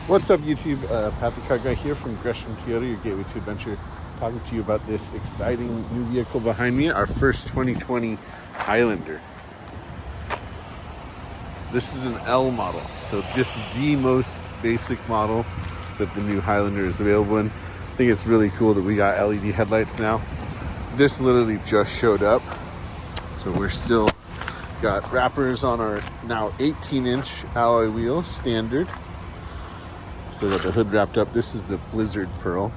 What's up, YouTube? Pat the Car Guy here from Gresham Toyota, your gateway to adventure, talking to you about this exciting new vehicle behind me, our first 2020 Highlander. This is an L model, so this is the most basic model that the new Highlander is available in. I think it's really cool that we got LED headlights now. This literally just showed up, so we're still got wrappers on our now 18-inch alloy wheels, standard. Still got the hood wrapped up. This is the Blizzard Pearl.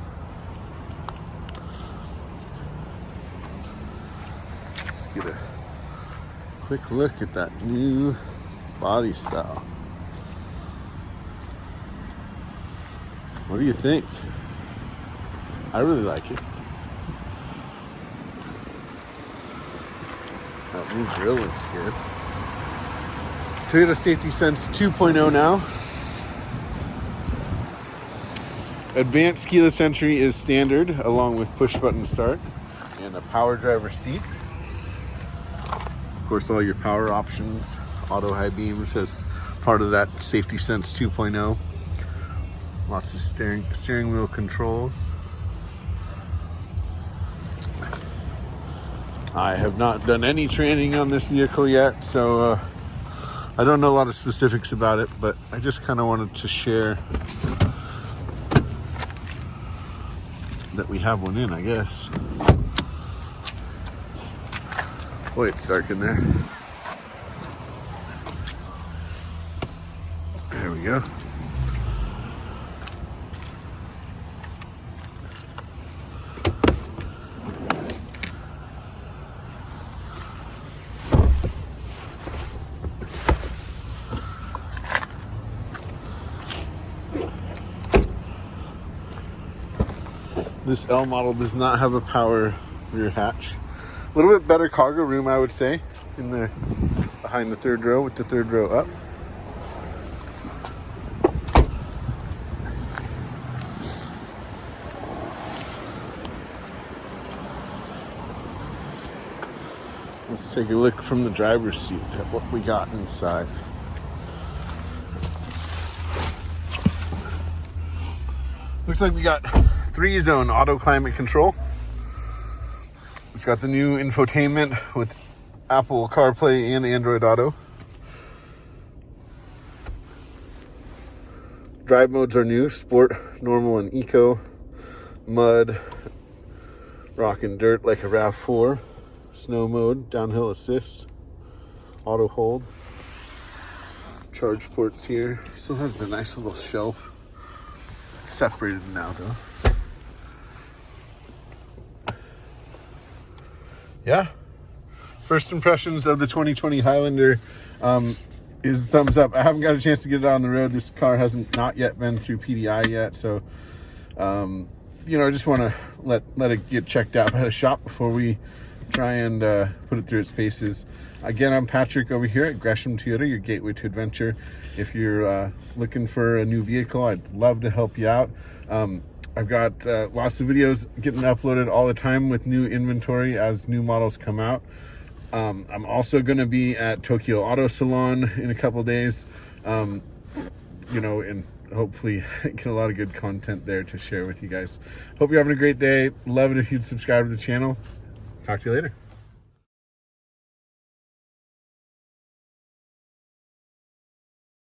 Let's get a quick look at that new body style. What do you think? I really like it. That new grill looks good. Toyota Safety Sense 2.0 now. Advanced keyless entry is standard, along with push button start and a power driver seat. Of course, all your power options, auto high beams as part of that Safety Sense 2.0. Lots of steering wheel controls. I have not done any training on this vehicle yet, so I don't know a lot of specifics about it, but I just kind of wanted to share that we have one in, I guess. Boy, it's dark in there. There we go. This L model does not have a power rear hatch. A little bit better cargo room, I would say, in the behind the third row, with the third row up. Let's take a look from the driver's seat at what we got inside. Looks like we got 3-zone auto climate control. It's got the new infotainment with Apple CarPlay and Android Auto. Drive modes are new: Sport, Normal, and Eco. Mud, Rock and Dirt like a RAV4. Snow mode, Downhill Assist, Auto Hold. Charge ports here. Still has the nice little shelf. Separated now though. Yeah, first impressions of the 2020 Highlander is thumbs up. I haven't got a chance to get it on the road. This car hasn't not yet been through PDI yet, so you know, I just want to let it get checked out by the shop before we try and put it through its paces. Again, I'm Patrick over here at Gresham Toyota, your gateway to adventure. If you're looking for a new vehicle, I'd love to help you out. I've got lots of videos getting uploaded all the time with new inventory as new models come out. I'm also going to be at Tokyo Auto Salon in a couple days, you know, and hopefully get a lot of good content there to share with you guys. Hope you're having a great day. Love it if you'd subscribe to the channel. Talk to you later.